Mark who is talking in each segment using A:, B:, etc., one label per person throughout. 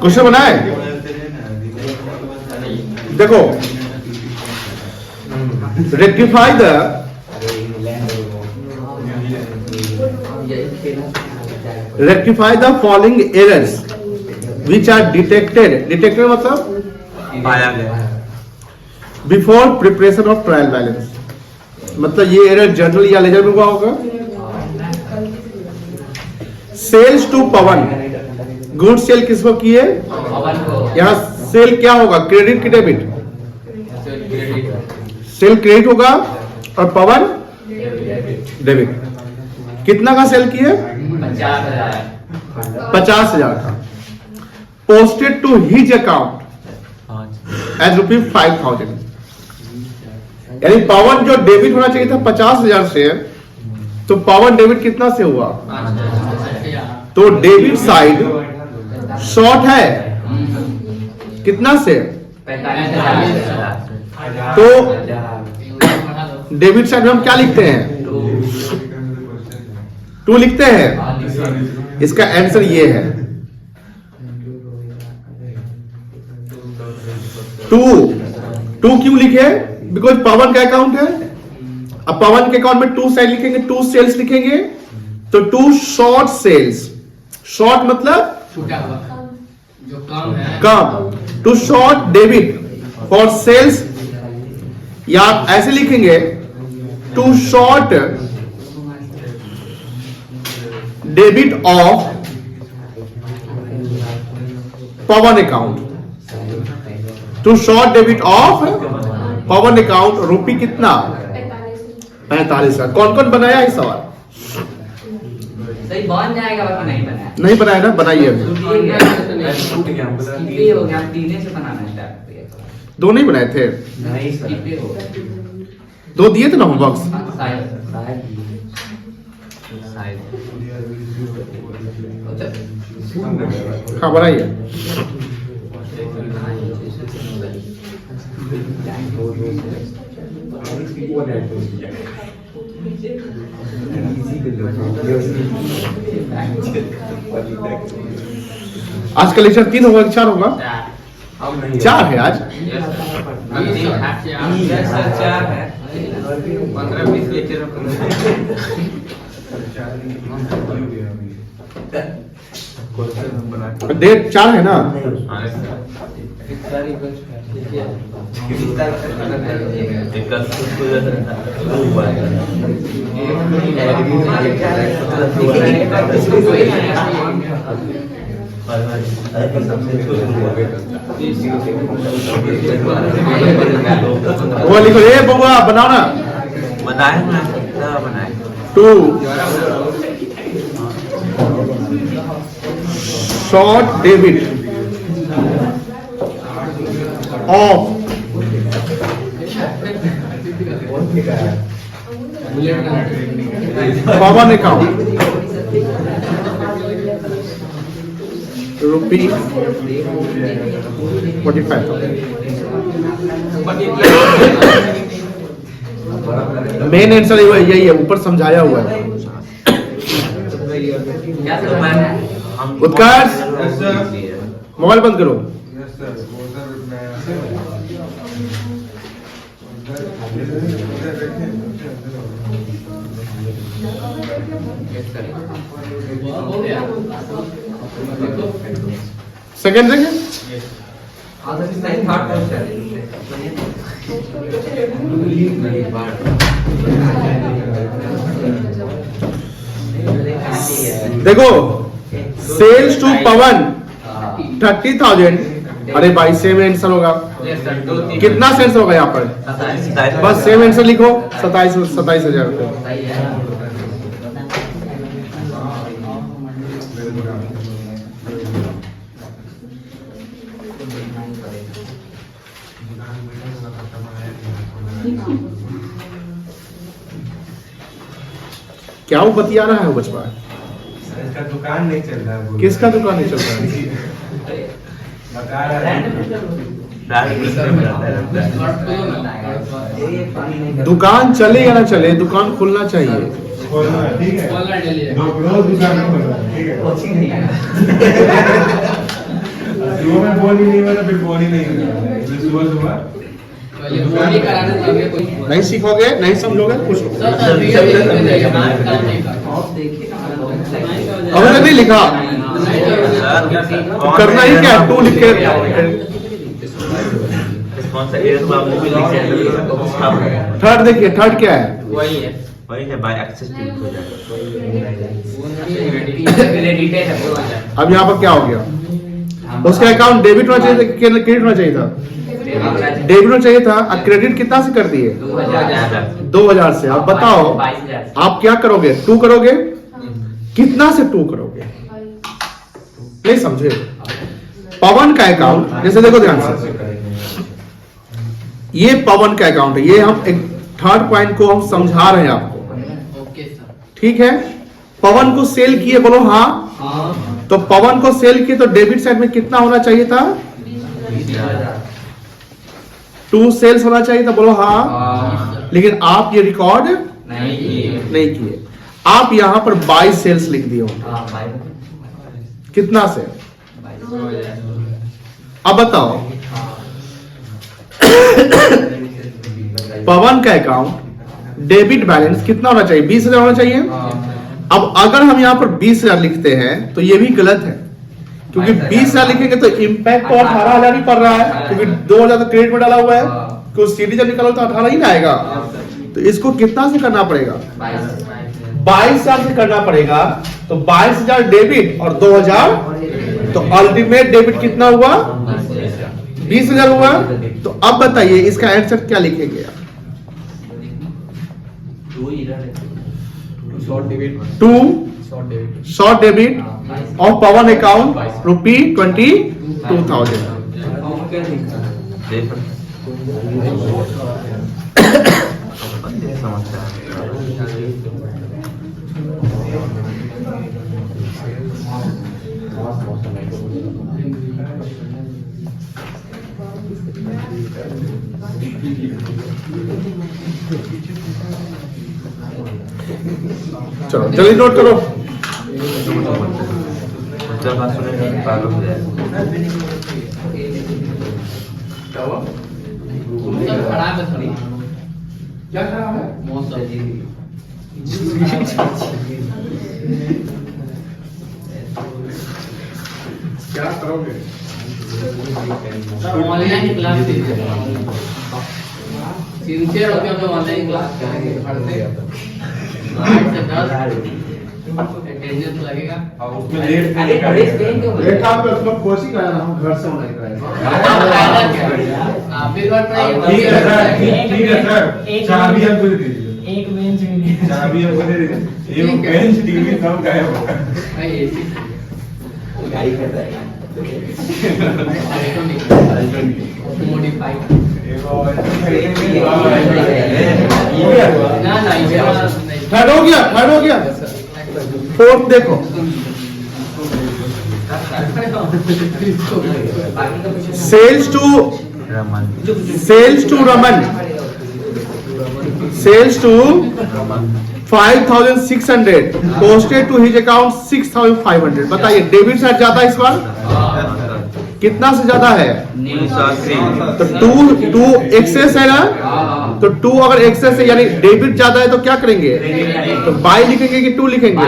A: Question बनाए देखो, rectify the following errors which are detected मतलब
B: पाया गया
A: before preparation of trial balance. मतलब ये एरर जनरल या लेजर में हुआ होगा। Sales to Pawan, good sale किसको किए? यहाँ सेल क्या होगा, क्रेडिट की डेबिट? सेल क्रेडिट होगा और पवन डेबिट। कितना का सेल किए? 50,000 का। Posted to his account as ₹5,000। यानी पवन जो डेबिट होना चाहिए था 50,000 से, तो पवन डेबिट कितना से हुआ? तो डेबिट साइड शॉर्ट है कितना से? तो डेबिट साइड में हम क्या लिखते हैं? 2 लिखते हैं। इसका आंसर ये है 2 क्यों लिखे? बिकॉज पवन का अकाउंट है। अब पवन के अकाउंट में 2 साइड लिखेंगे, 2 सेल्स लिखेंगे, तो 2 शॉर्ट सेल्स। शॉर्ट मतलब
C: जो कम है,
A: कम। 2 शॉर्ट डेबिट फॉर सेल्स, या आप ऐसे लिखेंगे 2 short debit of Pawan account. 2 short debit of Pawan account. Rupee कितना? 45,000। कौन कौन बनाया है सवाल?
D: सही बन जाएगा, बाकी नहीं बनाया।
A: नहीं बनाया ना, बनाइए अभी।
D: हो गया, तीने से बनाना स्टार्ट किया।
A: 2 नहीं बनाए थे?
D: नहीं स्किप हो गया।
A: 2 दिए थे ना होमवर्क।
D: शायद
A: हाँ बनाइए। आज का लेक्चर 3 होगा कि 4 होगा? 4 है आज।
B: 15-20 लेक्चर
A: डेट 4 है ना? वो लिखो, ए बबुआ बनाओ ना।
B: बनाए ना, बनाए
A: 2 short debit of Pawan account ₹45,000। Main answer यही है, ऊपर समझाया हुआ है। उत्कर्ष मोबाइल बंद करो। सेकंड देखें। देखो, सेल्स टू पवन 30,000। अरे भाई सेम आंसर होगा। कितना सेंस होगा यहाँ पर? बस सेम आंसर लिखो, 27,000 रुपये। क्या वो बतिया रहा है बचपा?
E: इसका दुकान नहीं चल रहा है।
A: किसका दुकान नहीं चल रहा है?
E: बता रहा है।
A: दुकान चले या ना चले, दुकान खुलना चाहिए।
E: खोलना है, ठीक है।
C: खोलना डेली है।
E: रोज दुकान में खोलना है, ठीक है।
D: कोचिंग नहीं है
E: सुबह में बोल ही नहीं बना, फिर बोल ही नहीं बना। इसलिए सुबह
C: पहले बोली कराने लगे कोई
A: नहीं सीखोगे, नहीं समझोगे, कुछ
C: सर सर रियल में जाइए, हमारा काम नहीं था।
D: आप देखिए
A: अभी तक नहीं लिखा, करना ही क्या है, टू लिख के
B: कौन सा एयर को आपने भी लिख
A: थर्ड देखिए, थर्ड क्या है?
B: वही है बाय एक्सेस डिलीट हो जाएगा।
D: क्रेडिटेड है
A: अब यहाँ पर क्या हो गया? उसका अकाउंट डेबिट होना चाहिए था, क्रेडिट होना चाहिए था? डेबिट होना चाहिए था। अब क्रेडिट कितना से कर दिए? 2000 से। अब बताओ आप क्या करोगे? 2 करोगे? कितना से 2 करोगे? नहीं समझे? पवन का अकाउंट, जैसे देखो ध्यान से, ये पवन का अकाउंट है, ये हम एक थर्ड पॉइंट को हम समझा रहे हैं आपको,
C: ओके सर।
A: ठीक है? पवन को सेल किए, बोलो हाँ।
C: हाँ
A: तो पवन को सेल किए तो डेबिट साइड में कितना होना चाहिए था? 2 सेल्स होना चाहिए था, बोलो हाँ। लेकिन आप ये रिकॉर्ड नहीं किए, आप यहां पर 22 सेल्स लिख दिए होंगे। कितना से? अब बताओ, पवन का अकाउंट डेबिट बैलेंस कितना होना चाहिए? 20,000 होना चाहिए। अब अगर हम यहाँ पर 20,000 लिखते हैं तो ये भी गलत है, क्योंकि 20,000 लिखेंगे तो इम्पैक्ट तो 18,000 ही पड़ रहा है, क्योंकि 2,000 तो क्रेडिट में डाला हुआ है, क्योंकि सीधी जब निकालो तो 18 ही ना आएगा। तो इसको कितना से करना पड़ेगा? 22,000 से करना पड़ेगा। तो 22,000 डेबिट और 2,000, तो अल्टीमेट डेबिट कितना हुआ? 20,000 हुआ। तो अब बताइए इसका आंसर क्या लिखेंगे? 2 शॉर्ट डेबिट और पवन अकाउंट ₹22,000। चलो जल्दी नोट करो।
B: जब बात सुनेंगे पागल हो जाएगा।
C: सर खराब है थोड़ी।
A: क्या खराब है?
C: मौसम
A: क्या करोगे?
C: ऑनलाइन क्लास सिंसियर होकर हम लोग ऑनलाइन क्लास करेंगे पढ़ते 8 से 10 अटेंडेंस लगेगा।
E: और उसमें लेट
A: एक काम करो, तुम कोशिश कराना, हम घर से ऑनलाइन कराएंगे।
C: आप भी घर पर
E: ठीक है सर, ठीक है सर। चाबी हमको दे दीजिए,
F: एक बेंच
E: चाबी हमको दे दीजिए। एक बेंच टीवी सब गायब होगा।
D: गाड़ी कर रहा है
C: मॉडिफाइड ना ये वाला नहीं।
A: थर्ड हो गया, थर्ड हो गया। फोर्थ देखो, sales to
B: Raman sales to
A: 5,600 posted to his account 6,500। बताइए डेबिट साइड ज्यादा इस बार कितना से ज्यादा है?
B: 980।
A: तो 2 एक्सेस है ना, तो 2 अगर एक्सेस है यानी डेबिट ज्यादा है तो क्या करेंगे? तो बाई लिखेंगे कि 2 लिखेंगे?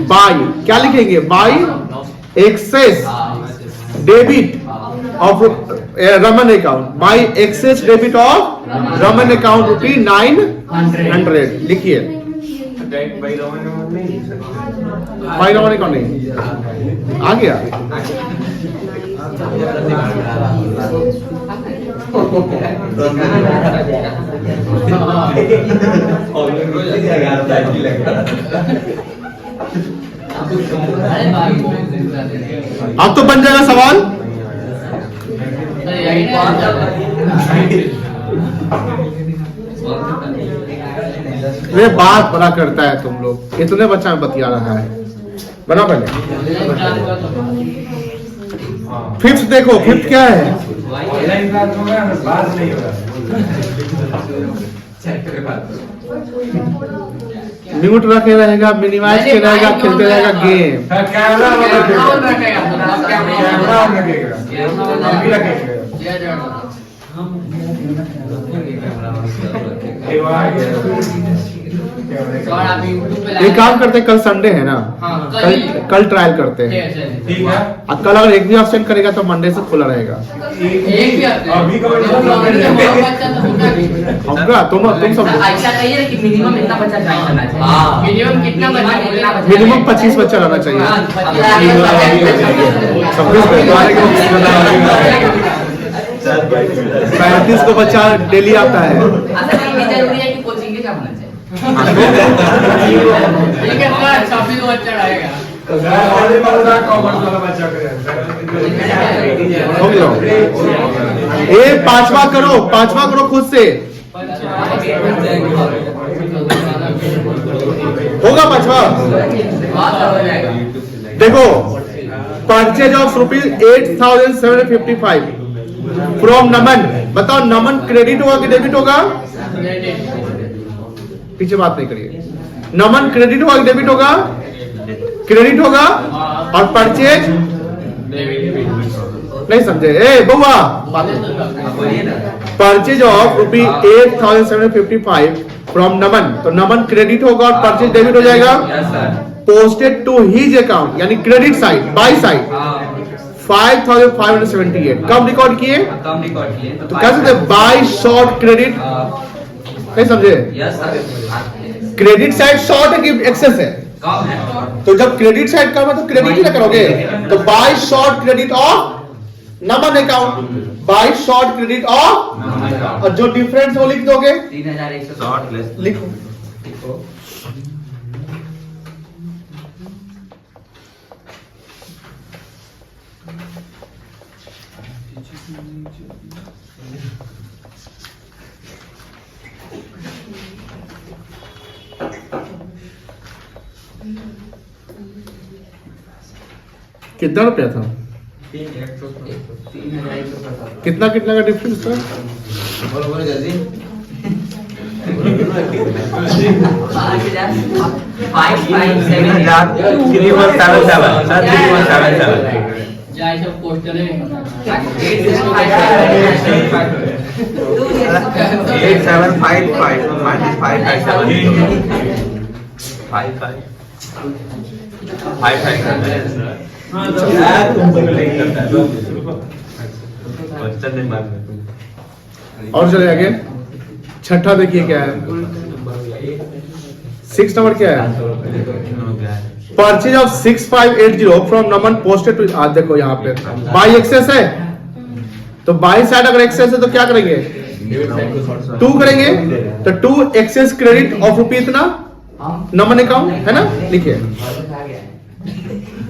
A: बाई। क्या लिखेंगे? By excess debit of Raman account, by excess debit of Raman account ₹900 लिखिए। बाई रमन अकाउंट नहीं आ गया। अब तो बन जाएगा सवाल। ये बात बड़ा करता है तुम लोग, इतने बच्चा में बतिया रहा है। बना पहले फिफ्थ देखो, फिफ्थ क्या है?
E: ऑनलाइन क्लास होगा ना, बात नहीं होगा।
A: म्यूट रखे रहेगा, मिनिमाइज के रहेगा, खेलते रहेगा game.
E: Camera on
C: camera on
E: रखेगा,
C: रखेगा,
E: कैमरा ऑन रखेगा, हम भी रखेंगे। ये वो आ गया।
C: और आप YouTube पे
A: ये काम करते हैं, कल संडे है ना,
C: हाँ,
A: कल ट्रायल करते हैं।
E: ठीक है।
A: और कल अगर एक भी ऑप्शन करेगा तो मंडे से खुला रहेगा।
C: एक भी आते हैं।
E: अभी कब
A: होगा तुम सब
D: ऐसा कहिए कि मिनिमम इतना बच्चा ज्वाइन करना चाहिए।
C: मिनिमम कितना बच्चा बोलना बच्चा
A: मिनिमम 25 बच्चा रहना चाहिए। 35 को बच्चा डेली आता है।
D: अच्छा ये जरूरी है कि कोचिंग के क्या होना चाहिए?
C: ठीक है सर, 26 बच्चा रहेगा।
E: कॉमर्स वाला बच्चा करेगा।
A: हो गया। ये पांचवा करो खुद से। होगा पांचवा। देखो, परचेज ऑफ ₹8,755 फ्रॉम नमन। बताओ नमन क्रेडिट होगा कि डेबिट होगा? पीछे बात नहीं करिए। नमन क्रेडिट होगा कि डेबिट होगा? क्रेडिट होगा। और परचेज नहीं समझे? ए बउआ, परचेज ऑफ ₹8,755 फ्रॉम नमन, तो नमन क्रेडिट होगा और परचेज डेबिट हो जाएगा। पोस्टेड टू हिज अकाउंट यानी क्रेडिट साइड, बाई साइड 5,578 कब रिकॉर्ड किए?
D: कम रिकॉर्ड किए
A: तो कह सकते बाई शॉर्ट क्रेडिट। नहीं समझे?
D: Yes sir.
A: Credit side short है कि एक्सेस है?
D: कम है।
A: तो जब क्रेडिट साइड कम है तो क्रेडिट ही ना करोगे। तो by short credit of Naman account, by short credit of, और जो डिफरेंस वो लिख दोगे।
D: 3,100
B: शॉर्ट लेस
A: लिखो। कितना रुपया था?
D: 3,100
A: कितना कितना का डिफरेंस था?
B: बोलो जल्दी।
D: 5,577
C: जाए सब पोस्टर है।
B: 8,755 minus 5,577
A: और चले आगे। छठा देखिए क्या है। 6 नंबर क्या है? Purchase of 6580 from Naman posted to. आज देखो यहाँ पे बाई एक्सेस है, तो बाई साइड अगर एक्सेस है तो क्या करेंगे? 2 करेंगे। तो 2 एक्सेस क्रेडिट ऑफ रुपी इतना नमन अकाउंट है ना, लिखिए।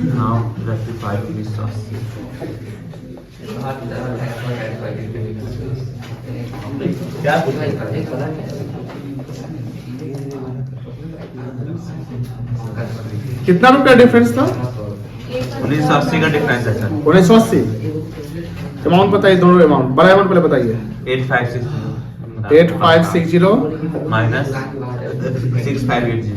B: now rectify this sauce
A: कितना रुपया डिफरेंस था?
B: 1980 का डिफरेंस है सर।
A: 1980। अमाउंट बताइए, दोनों अमाउंट। बड़ा अमाउंट पहले बताइए।
B: 8560
A: 8560
B: माइनस 6580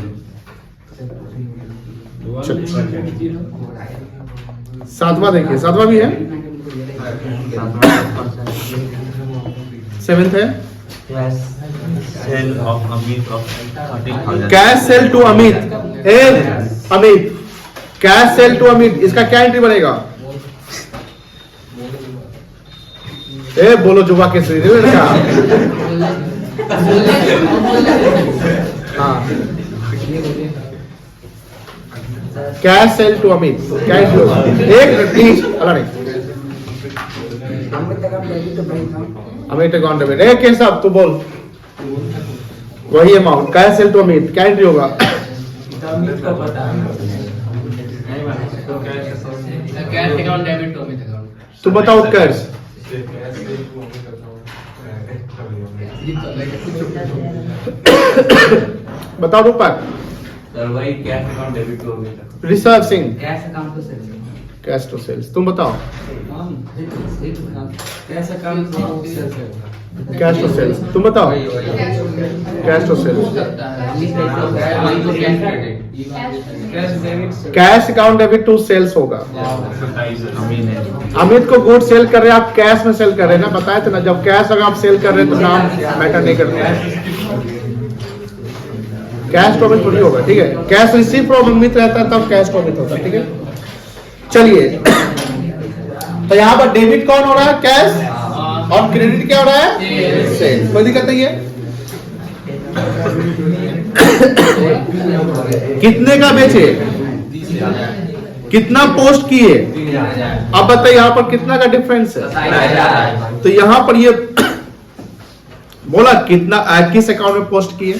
A: सातवां देखिए, सातवां भी है, 7th है।
B: Sale of Amit of 30,000
A: cash sale to Amit. ए Amit, cash sale to Amit, इसका क्या एंट्री बनेगा? ए बोलो जुबा के श्री लड़का। हाँ, कैश सेल टू अमित क्या एंट्री होगा? एक प्लीज अल्लाह नहीं, अमित अकाउंट डेबिट। ए केशव तू बोल, वही amount cash sale to Amit क्या एंट्री होगा?
C: Cash account debit to Amit account.
A: तू बताओ उत्कर्ष। बताओ रूपक।
D: सर वही कैश अकाउंट डेबिट हो गया।
A: ऋषभ सिंह
D: कैश अकाउंट तो सर
A: कैश टू सेल्स। तुम बताओ
C: कैसा काम सेल्स है
A: कैश टू सेल्स, तुम बताओ cash to sales. Cash account debit to sales होगा। अमित को गुड सेल कर रहे हैं, आप कैश में सेल कर रहे हैं ना, बताए थे ना, जब कैश अगर आप सेल कर रहे हैं तो नाम मैटर नहीं करता। कैश प्रॉफिट थोड़ी होगा, ठीक है। कैश रिसीव फ्रॉम अमित रहता है तब कैश प्रॉफिट होता है, ठीक है। चलिए तो यहाँ पर डेबिट कौन हो रहा है? कैश, और क्रेडिट क्या हो रहा है? सेल्स। कोई दिक्कत नहीं है। कितने का बेचे, कितना पोस्ट किए, अब बताइए यहाँ पर कितना का डिफरेंस है। तो यहाँ पर ये बोला कितना किस अकाउंट में पोस्ट किए,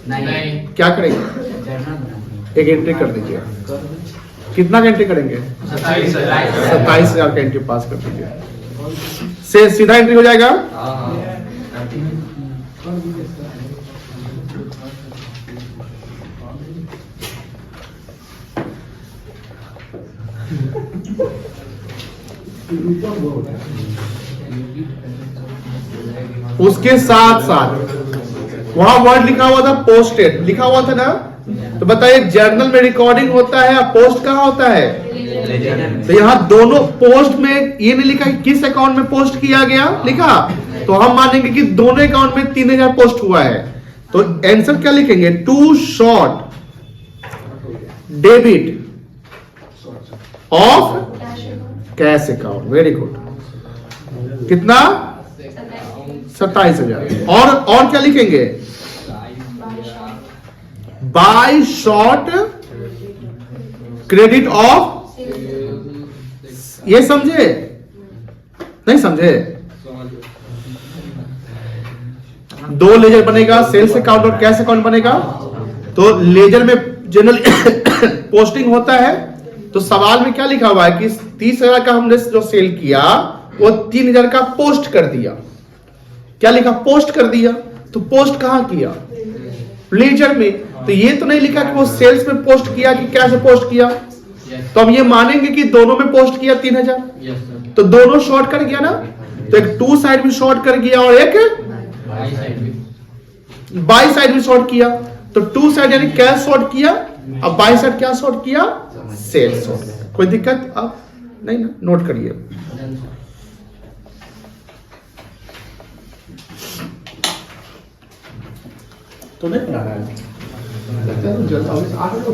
D: नहीं
A: क्या करेंगे? एक एंट्री कर दीजिए। कितना का एंट्री करेंगे? 27,000 का एंट्री पास कर दीजिए, से सीधा एंट्री हो जाएगा। उसके साथ साथ वहां वर्ड लिखा हुआ था पोस्टेड, लिखा हुआ था ना। तो बताइए जर्नल में रिकॉर्डिंग होता है या पोस्ट कहाँ होता है? तो यहाँ दोनों पोस्ट में ये नहीं लिखा कि किस अकाउंट में पोस्ट किया गया, लिखा। तो हम मानेंगे कि दोनों अकाउंट में 3,000 पोस्ट हुआ है। तो आंसर क्या लिखेंगे? To short debit of cash account. Very good. कितना? 27,000। और क्या लिखेंगे? बाय शॉर्ट क्रेडिट ऑफ, ये समझे नहीं समझे? दो लेजर बनेगा, सेल्स अकाउंट और कैश अकाउंट बनेगा। तो लेजर में जनरल पोस्टिंग होता है। तो सवाल में क्या लिखा हुआ है कि 30,000 का हमने जो सेल किया वो 3,000 का पोस्ट कर दिया। क्या लिखा? पोस्ट कर दिया। तो पोस्ट कहां किया? लेजर में। तो ये तो नहीं लिखा कि वो सेल्स में पोस्ट किया कि कैश में पोस्ट किया। तो हम ये मानेंगे कि दोनों में पोस्ट किया 3,000। तो दोनों शॉर्ट कर गया ना। तो एक टू साइड में शॉर्ट कर गया और एक बाई साइड में शॉर्ट किया। तो टू साइड यानी कैश शॉर्ट किया, अब बाई साइड क्या शॉर्ट किया? सेल्स शॉर्ट किया। कोई दिक्कत अब नहीं ना? नोट करिए। तो नहीं बना रहा है, लगता है जल्द आगे को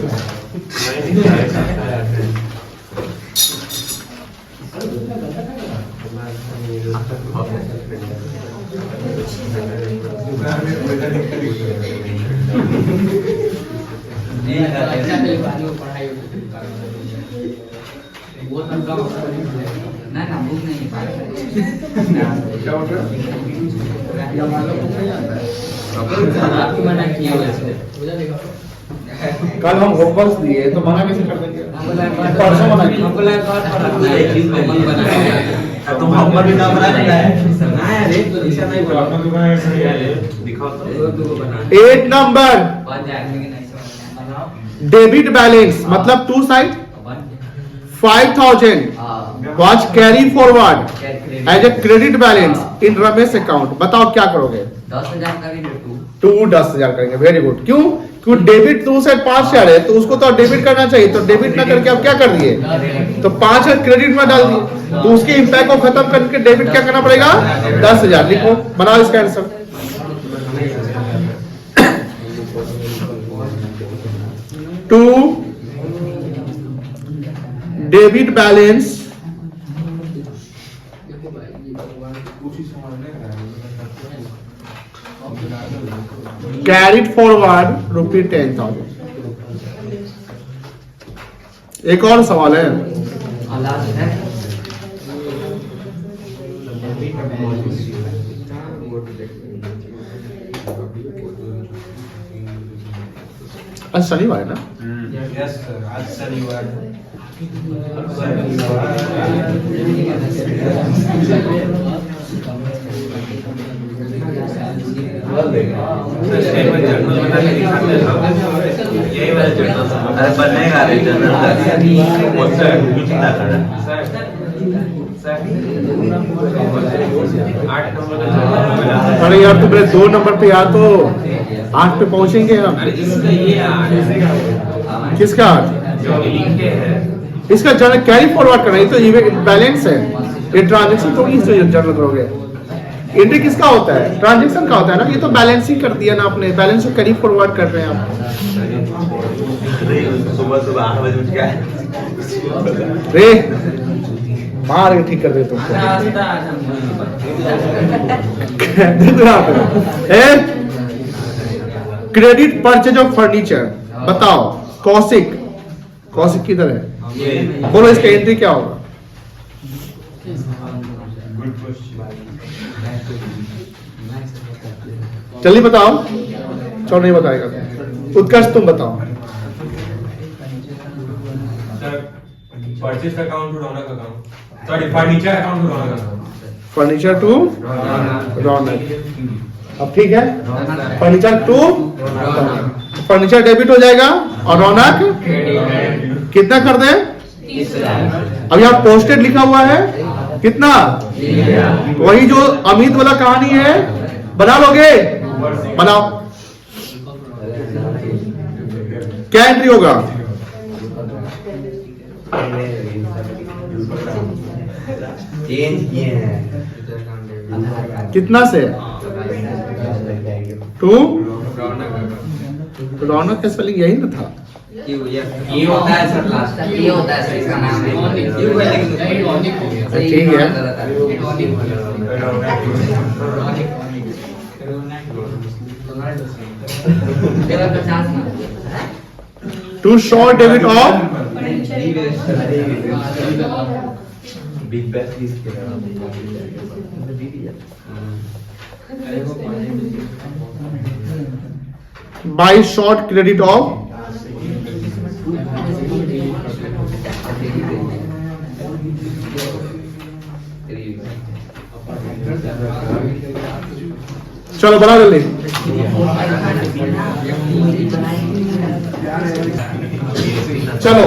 D: ना भूख नहीं मना किया वैसे।
A: कल हम होमवर्क दिए तो मना कैसे कर देंगे? परसों मना किया।
B: तुम होमवर्क भी ना बना रहा है ना यार, एक तो ऐसा नहीं बोला। दिखाओ तो
A: 8 नंबर डेबिट बैलेंस मतलब two side 5,000 was carry forward as a credit balance in Ramesh account. बताओ क्या करोगे?
D: 10,000 करेंगे
A: टू 10,000 करेंगे। Very good. क्यों? क्योंकि डेबिट टू साइड 5,000 है तो उसको तो डेबिट करना चाहिए। तो डेबिट ना करके आप क्या कर दिए? तो 5,000 क्रेडिट में डाल दिए। तो उसके इंपैक्ट को खत्म करके डेबिट क्या करना पड़ेगा? 10,000। लिखो, बनाओ इसका answer. To debit balance carried forward रुपये 10,000। एक और सवाल है। आज शनिवार है ना?
E: यस सर, आज शनिवार है।
B: यही वाला जर्नल अरे बनेगा रे जर्नल
A: अरे यार तुम 2 नंबर पे यार तो 8 पे पहुंचेंगे हम।
B: इसका ये 8
A: किसका?
B: जो लिखे है
A: इसका जर्नल कैरी फॉरवर्ड करना, ये तो ये बैलेंस है, ये ट्रांजेक्शन थोड़ी इससे जर्नल करोगे। एंट्री किसका होता है? ट्रांजेक्शन का होता है ना, ये तो बैलेंस ही कर दिया ना आपने, बैलेंस को कैरी फॉरवर्ड कर रहे हैं आप।
B: सुबह 8 बजे उठ गया
A: रे मार के ठीक कर दे तुमको। क्रेडिट परचेज ऑफ फर्नीचर, बताओ कौशिक, कौशिक किधर है? बोलो इसका एंट्री क्या होगा? जल्दी बताओ। चलो नहीं बताएगा। उत्कर्ष तुम बताओ।
E: Purchase account to Raunak account, sorry furniture account to Raunak account.
A: Furniture to Raunak. अब ठीक है, फर्नीचर टू फर्नीचर डेबिट हो जाएगा और रौनक कितना कर दे? अब यहाँ पोस्टेड लिखा हुआ है कितना? वही जो अमित वाला कहानी है, बना लोगे? बनाओ। क्या एंट्री होगा? कितना से? टू रौनक का स्पेलिंग यही ना था?
D: ये होता है सर, लास्ट ये होता है सर, इसका नाम है।
A: ठीक है। To short debit of
B: big bash
A: by short credit of चलो बना जल्दी। चलो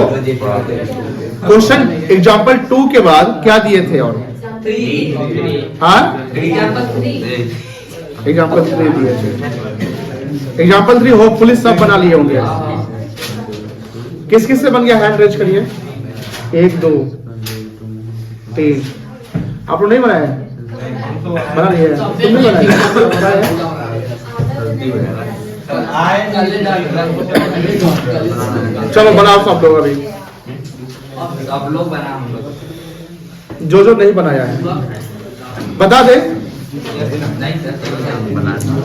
A: क्वेश्चन एग्जाम्पल 2 के बाद क्या दिए थे? और हाँ एग्जाम्पल 3 दिए थे। एग्जाम्पल 3 होपफुली सब बना लिए होंगे। किस किस से बन गया? हैंड रेज करिए। 1 2 3। आप लोग नहीं बनाए? बना लिए? तुम नहीं बनाए? चलो बनाओ सब लोग। अभी
D: सब लोग बना, हम लोग
A: जो नहीं बनाया है बता दे।
D: नहीं सर,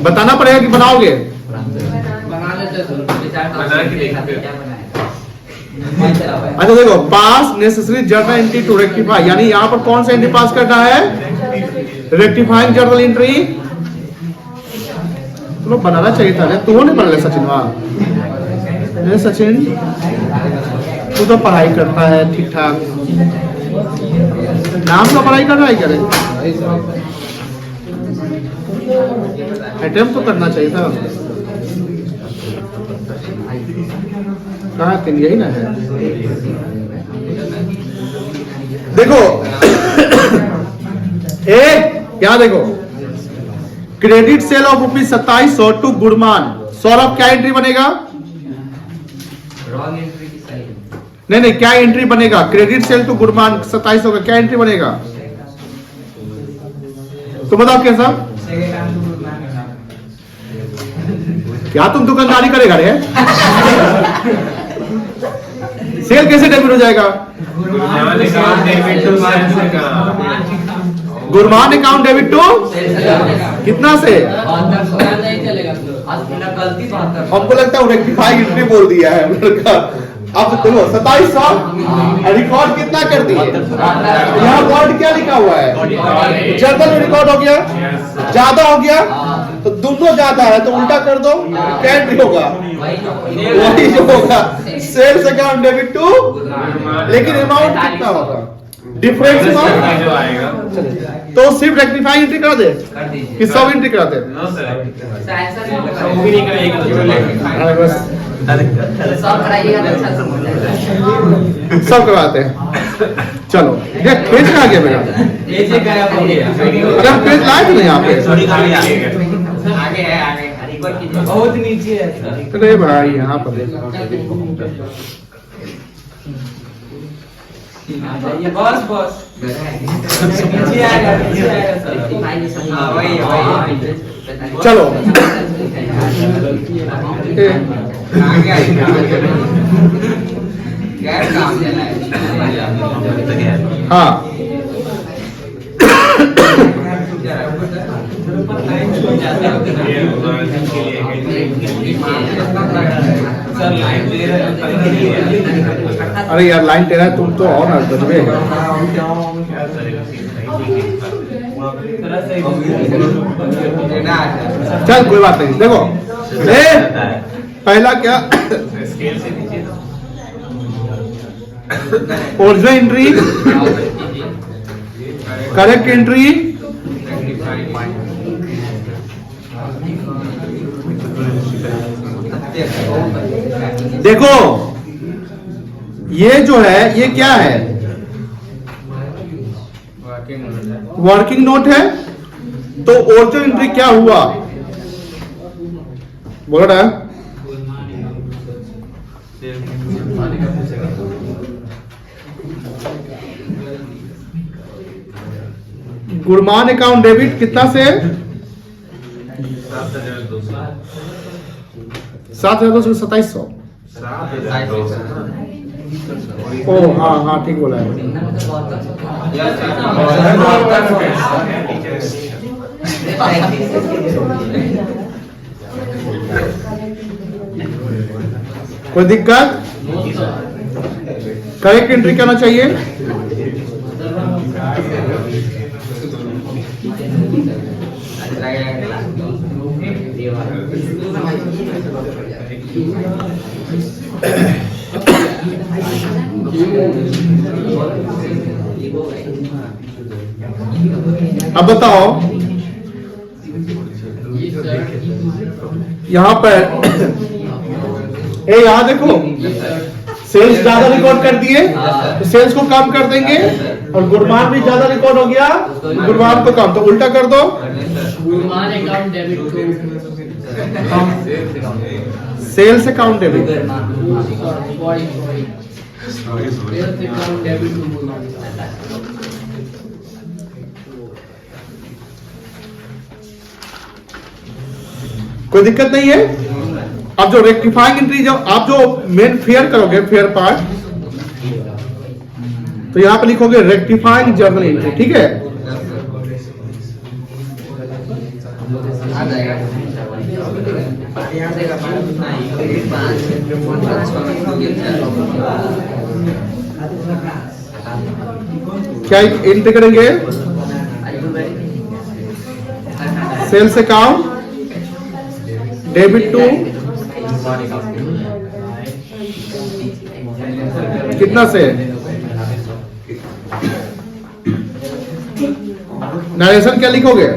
A: बताना पड़ेगा कि बनाओगे?
C: बना लेते हैं।
A: अच्छा देखो, pass necessary journal entry to rectify, यानी यहाँ पर कौन सा एंट्री पास करना है? Rectifying journal entry. तुम बनाना चाहिए था ना, तू नहीं बना ले सचिन। वहाँ सचिन तू तो पढ़ाई करता है ठीक ठाक, नाम का पढ़ाई कर रहा है क्या रे? अटेम्प्ट तो करना चाहिए था। कहाँ तीन? यही ना है। देखो क्या देखो, credit sale of ₹2700 to Gudmaan. Saurabh क्या एंट्री बनेगा?
D: रॉन्ग एंट्री की सही।
A: नहीं क्या एंट्री बनेगा? क्रेडिट सेल टू गुडमान 2700 का क्या एंट्री बनेगा? तो बताओ कैसा? क्या तुम दुकानदारी करेगा रे? सेल कैसे डेबिट हो जाएगा? गुरमान अकाउंट डेबिट टू कितना से?
C: नहीं चलेगा।
D: गलती बात कर।
A: हमको लगता है रेक्टिफाई एंट्री बोल दिया है लड़का। अब देखो 2700 रिकॉर्ड कितना कर दिए? यहाँ वर्ड क्या लिखा हुआ है? जर्नल रिकॉर्ड हो गया, ज्यादा हो गया तो दोनों ज्यादा है तो उल्टा कर दो, क्या एंट्री होगा? वही जो होगा, सेल्स अकाउंट डेबिट टू, लेकिन अमाउंट कितना होगा? डिफरेंस
E: जो
A: अमाउंट
E: आएगा
A: तो सिर्फ रेक्टिफाइंग एंट्री करा दे
D: कर
A: कि
D: दीजिए
A: सब एंट्री कराते हैं?
E: नो सर
D: सब भी नहीं करेगा
A: अरे बस
D: सब कराइएगा तो अच्छा समझ जाएगा
A: सब करवाते हैं। चलो देख पेज कहाँ गया मेरा?
D: ऐसे गायब हो गया
A: अरे हम पेज लाए थे ना यहाँ पे।
E: सॉरी खाली आएगा
D: आगे है आगे एक बार कीजिए बहुत नीचे है
A: अरे भाई यहाँ पर
D: ये बस बस नीचे आएगा सर हां वही वही
A: चलो
D: आगे आएगा गैर काम चला है
A: हाँ
D: सर लाइन दे रहे
A: अरे यार लाइन तेरा है, तुम तो और ना बजबे चल कोई बात नहीं। देखो पहला क्या
E: स्केल से नीचे
A: ओरिजिनल एंट्री, करेक्ट एंट्री, देखो ये जो है ये क्या है? वर्किंग नोट है। तो ओरिजिनल एंट्री क्या हुआ? बोलो ना। गुरमान अकाउंट डेबिट कितना से? 7,227 ओ हाँ हाँ ठीक बोला है। कोई दिक्कत? करेक्ट एंट्री करना चाहिए। अब बताओ यहाँ पर यहाँ देखो सेल्स ज्यादा रिकॉर्ड कर दिए तो सेल्स को कम कर देंगे और गुणमान भी ज्यादा रिकॉर्ड हो गया गुणमान को कम, तो उल्टा कर दो।
C: Gunmaan account debit to
A: sales account debit
C: sales account debit to Gunmaan.
A: कोई दिक्कत नहीं है। अब जो रेक्टिफाइंग एंट्री जो आप जो मेन फेयर करोगे फेयर पार्ट, तो यहां पे लिखोगे रेक्टिफाइंग जर्नल एंट्री, ठीक है।
D: आ जाएगा
A: क्या एंट्री करेंगे? सेल्स अकाउंट डेबिट टू कितना से? नरेशन क्या लिखोगे?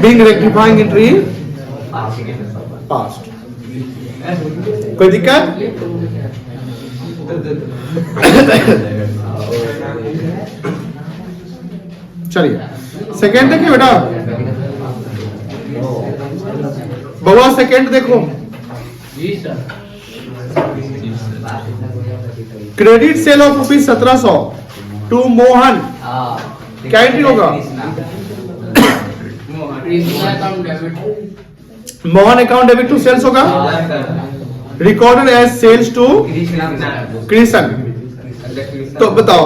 A: Being rectifying entry passed। कोई दिक्कत? चलिए सेकेंड देखिए बेटा, बउआ सेकेंड देखो।
C: जी sir.
A: Credit sale of ₹1700 to Mohan, क्या एंट्री होगा?
C: Krishna account debit
A: Mohan account debit to sales होगा, recorded as sales to Krishna. तो बताओ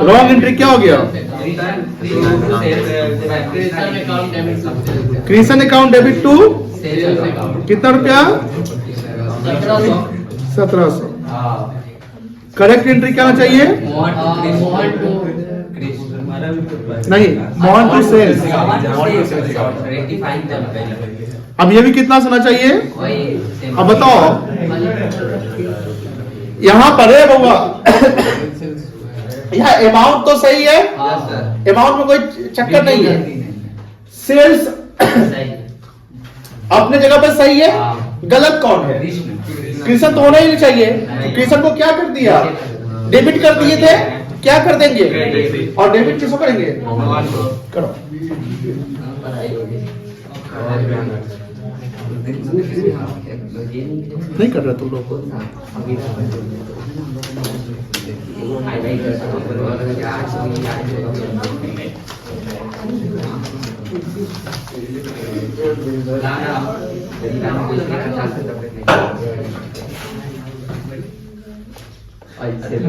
A: रॉन्ग एंट्री क्या हो गया? कृष्ण अकाउंट डेबिट टू कितना रुपया? 1700। करेक्ट एंट्री क्या चाहिए? नहीं, Mohan to sales.
D: Rectifying the
A: अब ये भी कितना होना चाहिए?
D: वही
A: अब बताओ, यहाँ पर है बउआ, यहाँ अमाउंट तो सही है,
D: हाँ सर
A: अमाउंट में कोई चक्कर नहीं है, सेल्स
D: सही
A: अपने जगह पर सही है।
D: हाँ।
A: गलत कौन है?
D: कृष्ण
A: कृष्ण तो होना ही नहीं चाहिए। कृष्ण को क्या कर दिया? डेबिट कर दिए थे, क्या कर देंगे? और डेबिट किसको करेंगे? करो। नहीं कर रहे तुम लोग।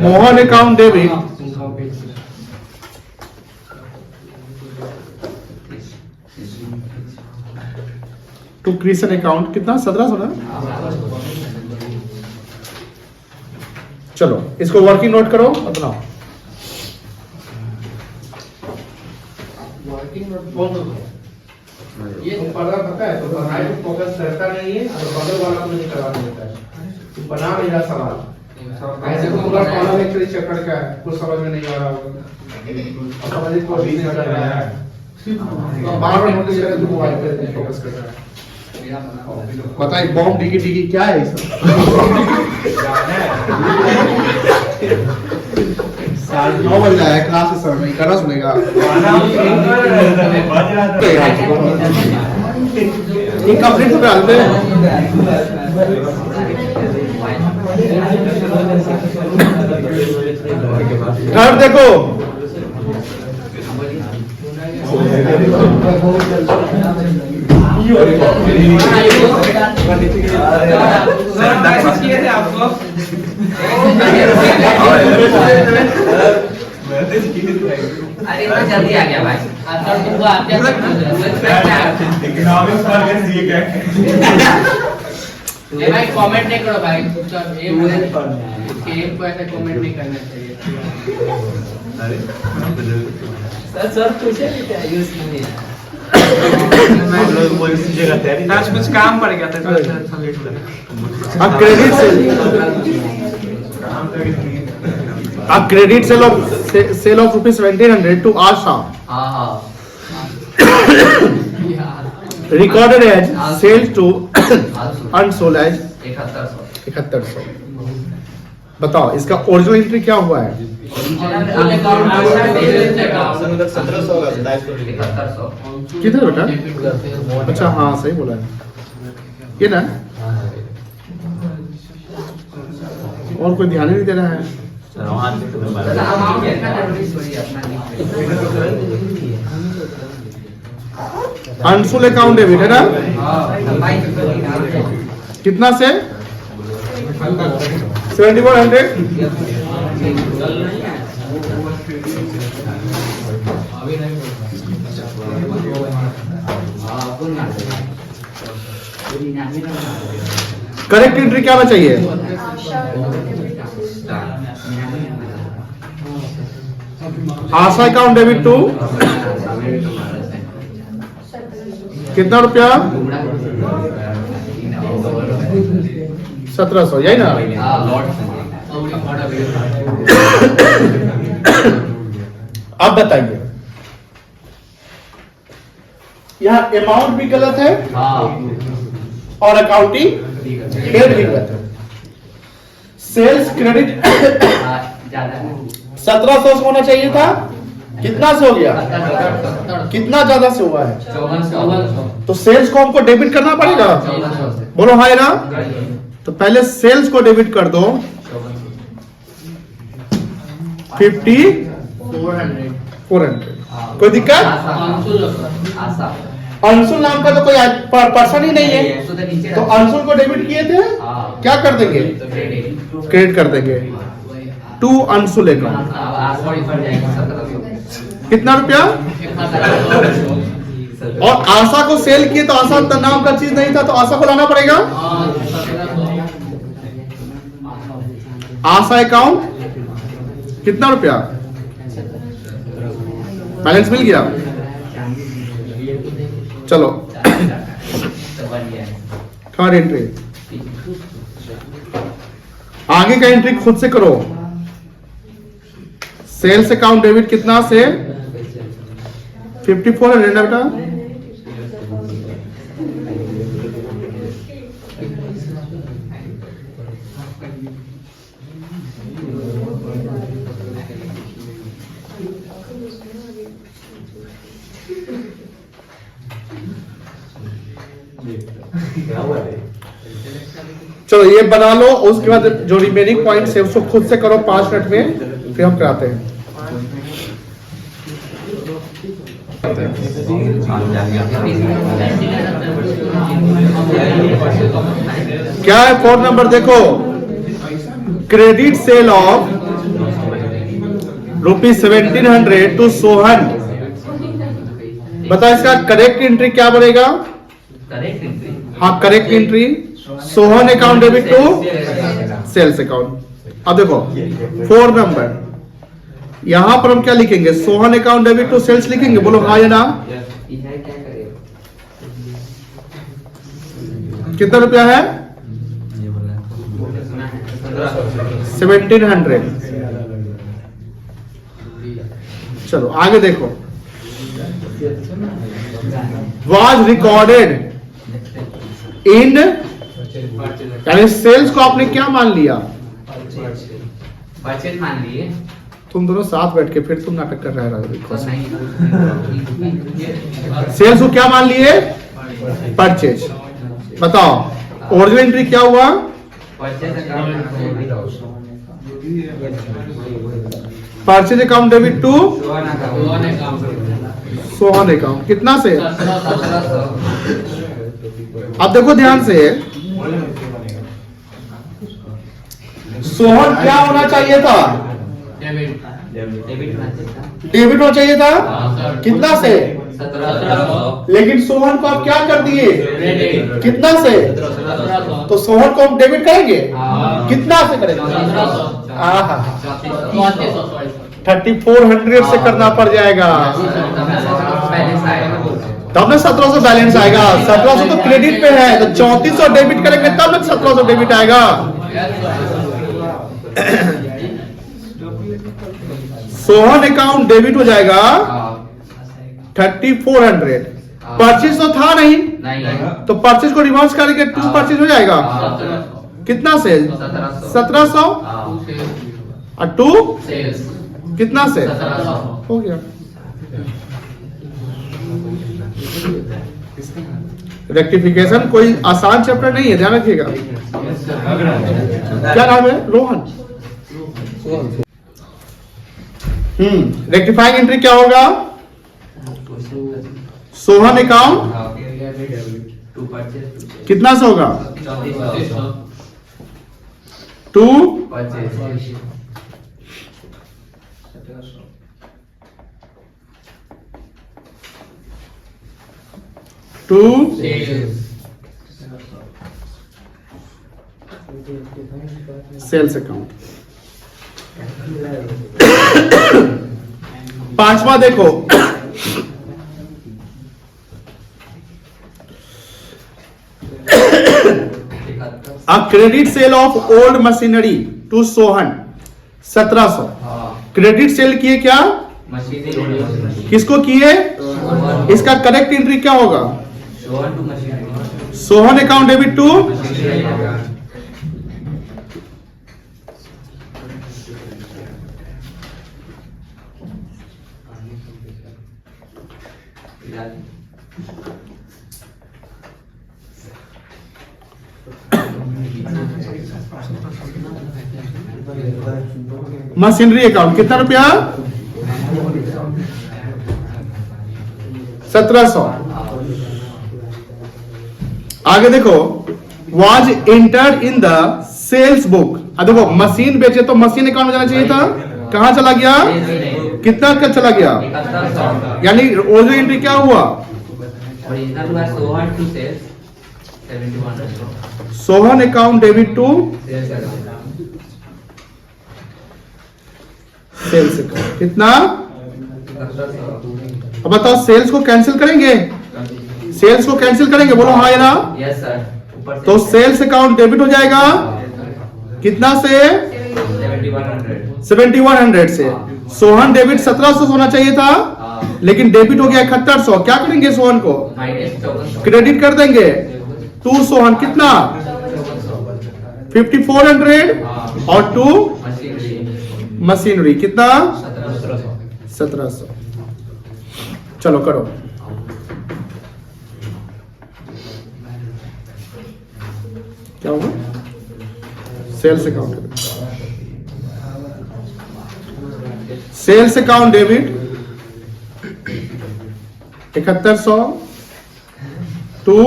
A: Mohan account debit to Krishna account कितना? 1700 ना? चलो इसको वर्किंग नोट करो अपना।
C: ये
A: पता है तो पढ़ाई पे फोकस करता नहीं है और बगल वाला को नहीं करवा देता है। तू बना मेरा सवाल ऐसे तो पूरा कॉलम एक्चुअली चक्कर का है, कुछ समझ में नहीं आ रहा होगा। समझ को भी नहीं कर रहा है, बार-बार नोटिस करे तो मोबाइल पे फोकस कर रहा है। बताइए बॉम्ब डिगी डिगी क्या है इसका? 9 बज रहा है, क्लास से सर नहीं करना सुनेगा। इनकम्प्लीट पे डालते हैं। घर देखो,
B: किए थे आपको
D: अरे तो जल्दी आ गया भाई
C: आता तुमको आते
E: इकोनॉमिक्स पर कैसे ये क्या
C: ये भाई कमेंट नहीं करो भाई, चुपचाप ये एक को ऐसे कमेंट नहीं करना चाहिए।
D: सर पूछे क्या यूज नहीं है
B: आज कुछ काम पड़ गया था
A: अब credit sale of rupees 1700 to Asha
D: हाँ हाँ
A: recorded as sales to unsold as
D: 7100
A: 7100। बताओ इसका ओरिजिनल एंट्री क्या हुआ है? किधर बेटा? अच्छा हाँ सही बोला है ये ना, और कोई ध्यान ही नहीं दे रहा है। अनसोल्ड अकाउंट डेबिट है ना, कितना से? 7400। करेक्ट एंट्री क्या होना चाहिए? आशा अकाउंट डेबिट टू कितना रुपया? 1700, यही ना? अब बताइए यहाँ अमाउंट भी गलत है और अकाउंटिंग डेट भी गलत है। सेल्स क्रेडिट 1700 से होना चाहिए था, कितना से हो गया? कितना ज्यादा से हुआ है?
C: 5400
A: तो सेल्स को हमको डेबिट करना पड़ेगा। बोलो हाय ना, तो पहले सेल्स को डेबिट कर दो 5400। कोई दिक्कत? अंशुल नाम का तो कोई पर्सन ही नहीं है, तो अंशुल को डेबिट किए थे, क्या कर देंगे? क्रेडिट कर देंगे टू अंशुल अकाउंट। कितना रुपया? और आशा को सेल किए तो आशा नाम का चीज नहीं था, तो आशा को लाना पड़ेगा। आशा अकाउंट कितना रुपया? बैलेंस मिल गया। चलो थर्ड एंट्री, आगे का एंट्री खुद से करो। सेल्स अकाउंट डेबिट कितना से 54 है बेटा। चलो ये बना लो, उसके बाद जो रिमेनिंग पॉइंट्स है उसको खुद से करो 5 मिनट में, फिर हम कराते हैं। क्या है 4 नंबर देखो, credit sale of ₹1700 to Sohan. बता इसका करेक्ट एंट्री क्या बनेगा? हाँ correct entry, Sohan account debit to sales account. अब देखो 4 नंबर, यहां पर हम क्या लिखेंगे? Sohan account debit to sales लिखेंगे, बोलो हाँ या ना। कितना रुपया है? 1700। चलो आगे देखो, was recorded in, यानी सेल्स को आपने क्या मान लिया?
D: परचेज मान लिए।
A: तुम दोनों साथ बैठ के फिर तुम नाटक कर रहे हो।
D: नहीं
A: सेल्स को क्या मान लिए? परचेज। बताओ ओरिजिनल एंट्री क्या हुआ? Purchase account debit to Sohan account, कितना से? अब देखो ध्यान से, सोहन क्या होना चाहिए था? डेबिट होना चाहिए था। कितना से?
C: 1700।
A: लेकिन सोहन को आप क्या कर दिए? कितना से? तो सोहन को हम डेबिट करेंगे। कितना से करेंगे? 3400 से करना पड़ जाएगा, तब ना 1700 बैलेंस आएगा। 1700 तो क्रेडिट पे है, तो 3400 डेबिट करेंगे तब ना 1700 डेबिट आएगा। सोहन अकाउंट डेबिट हो जाएगा 3400। परचेज तो था नहीं, तो परचेज को रिवर्स करेंगे, टू परचेज हो जाएगा। कितना से? 1700 और टू कितना से? हो गया। रेक्टिफिकेशन कोई आसान चैप्टर नहीं है, ध्यान रखिएगा। क्या नाम है? रोहन। रेक्टिफाइंग एंट्री क्या होगा? सोहन अकाउंट कितना से होगा? To sales account. 5वां देखो, uh credit sale of old machinery to Sohan 1700। Credit sale किए क्या? किसको किए? इसका करेक्ट एंट्री क्या होगा? Sohan account debit to machinery account कितना रुपया? 1700। आगे देखो, was entered in the sales book। अब देखो मशीन बेचे तो मशीन अकाउंट में जाना चाहिए था, कहां चला गया? कितना का चला गया? यानी ओरिजिनल एंट्री क्या हुआ? Sohan account debit to sales account, कितना? अब बताओ सेल्स को कैंसिल करेंगे, सेल्स को कैंसिल करेंगे, बोलो हाँ या ना।
D: Yes sir. ऊपर
A: तो सेल्स अकाउंट डेबिट हो जाएगा कितना से, 7100 से। सोहन डेबिट 1700 होना चाहिए था, लेकिन डेबिट हो गया 7100। क्या करेंगे सोहन को, क्रेडिट कर देंगे टू सोहन, कितना 5400 और टू मशीनरी कितना 1700। चलो करो। क्या होगा, sales account, sales account debit 7100 to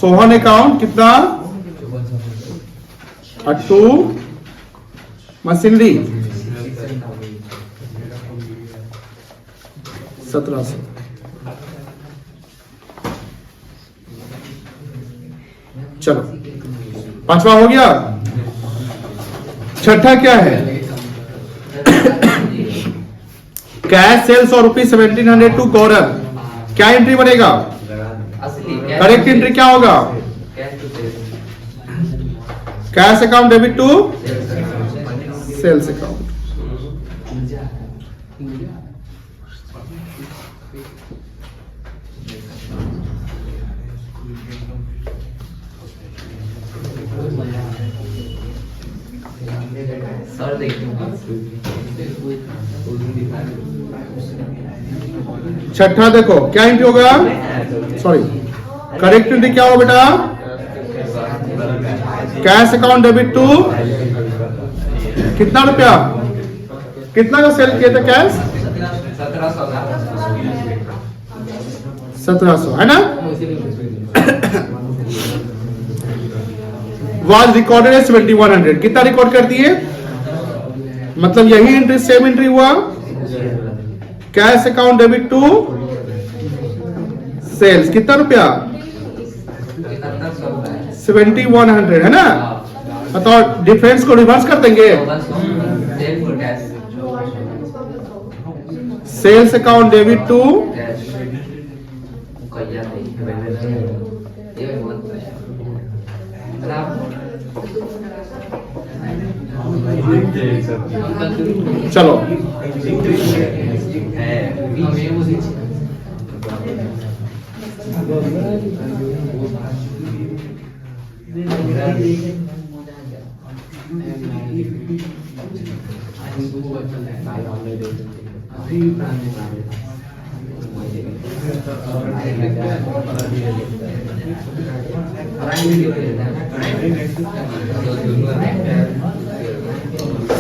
A: Sohan account कितना, और टू मशीनरी 1700। चलो पांचवा हो गया। छठा क्या है, कैश सेल्स और ₹1700 टू गौरव। क्या एंट्री बनेगा, करेक्ट एंट्री क्या होगा, cash account debit to sales account.
D: Sir देखिए
A: छठा देखो क्या एंट्री होगा, सॉरी करेक्ट एंट्री क्या होगा बेटा, कैश अकाउंट डेबिट टू कितना रुपया, कितना का सेल किया था कैश, 1700 है ना। वाज रिकॉर्डेड है 7100, कितना रिकॉर्ड कर दिए, मतलब यही एंट्री सेम एंट्री हुआ, cash account debit to sales कितना रुपया 7100 है ना। बताओ डिफरेंस को रिवर्स कर देंगे, सेल्स अकाउंट डेबिट टू चलो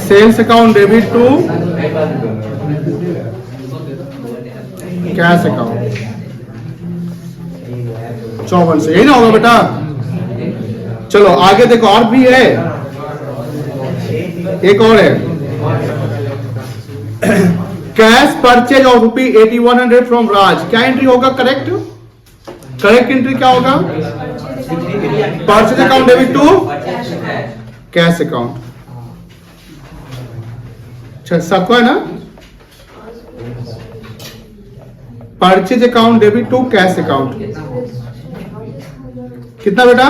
A: sales account debit to cash account 54 से, यही ना होगा बेटा। चलो आगे देखो और भी है, एक और है, cash purchase of ₹8100 from Raj. क्या एंट्री होगा, करेक्ट, करेक्ट एंट्री क्या होगा, purchase account debit to cash account. सबको है ना, purchase account debit to cash account कितना बेटा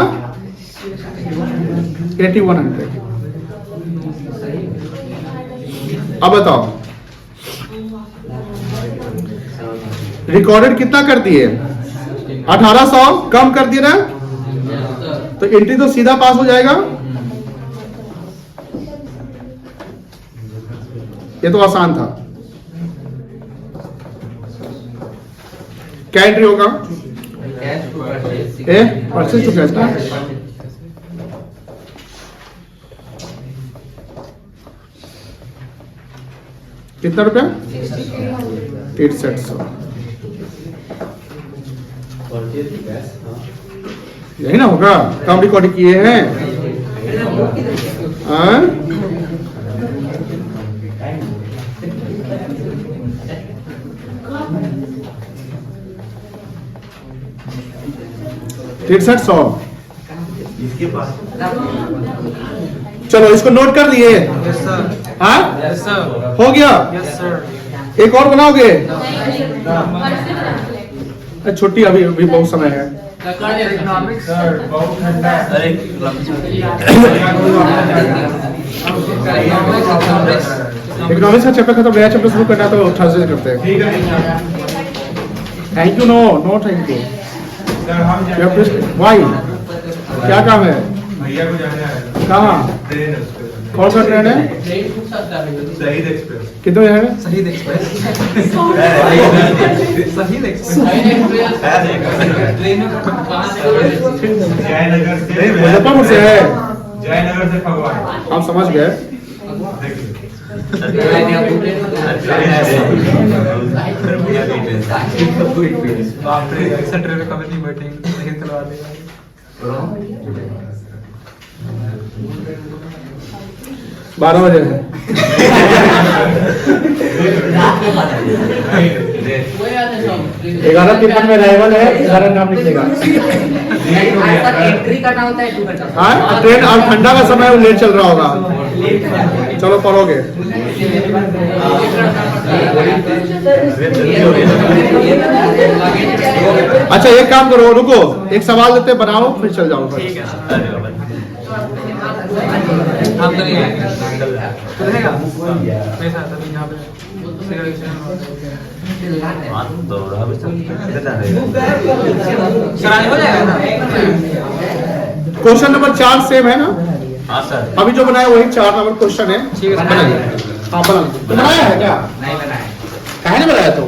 A: 8100। अब बताओ रिकॉर्डेड कितना कर दिए, 1800 कम कर दिए ना, तो एंट्री तो सीधा पास हो जाएगा। ये तो आसान था। क्या एंट्री होगा, परचेज टू कैश ना, कितना रुपया 6800, यही ना होगा, कम रिकॉर्ड किए हैं। $6300
B: इसके पास
A: चलो इसको नोट कर लिए।
F: Yes sir.
A: हाँ
F: यस सर।
A: हो गया।
F: Yes sir.
A: एक और बनाओगे? छुट्टी अभी अभी बहुत समय है।
F: इकोनॉमिक्स
E: सर बहुत ठंडा है।
B: अरे
A: इकोनॉमिक्स का चैप्टर खत्म, नया चैप्टर शुरू करना है तो थर्सडे करते हैं।
E: ठीक है
A: thank you. No no thank you.
E: Sir हम
A: वाई क्या काम है?
E: भैया को जाना है
A: कहाँ?
E: ट्रेन है उसके लिए।
A: कौन सा ट्रेन है?
E: शहीद एक्सप्रेस।
A: कितने बजे है?
F: शहीद एक्सप्रेस। शहीद एक्सप्रेस।
E: जयनगर से
A: मुजफ्फरपुर से है।
E: जयनगर से भगवान
A: आप समझ गए।
E: देखिए
F: बाप रे, ऐसा ट्रेन में कभी नहीं बैठेंगे, लेकिन चलवा देगा।
A: 12 बजे है।
C: कोई आता है सब
A: 11:53 में अराइवल है, 11 नाम लिखेगा।
D: एंट्री करना होता है, टू करना होता
A: हाँ ट्रेन अब ठंडा का समय है, लेट चल रहा होगा। चलो पढ़ोगे। अच्छा एक काम करो, रुको एक सवाल देते बनाओ फिर चल जाओ।
F: ठीक है। हम तो नहीं आएंगे। तो रहेगा? मेरे साथ अभी यहाँ पे सर आज हो जाएगा ना?
A: क्वेश्चन नंबर 4 सेम है ना?
B: हाँ सर।
A: अभी जो बनाया वही 4 नंबर क्वेश्चन है।
F: ठीक है।
A: बनाइए। हाँ बनाइए। बनाया है क्या?
D: नहीं बनाए।
A: काहे नहीं बनाया तो?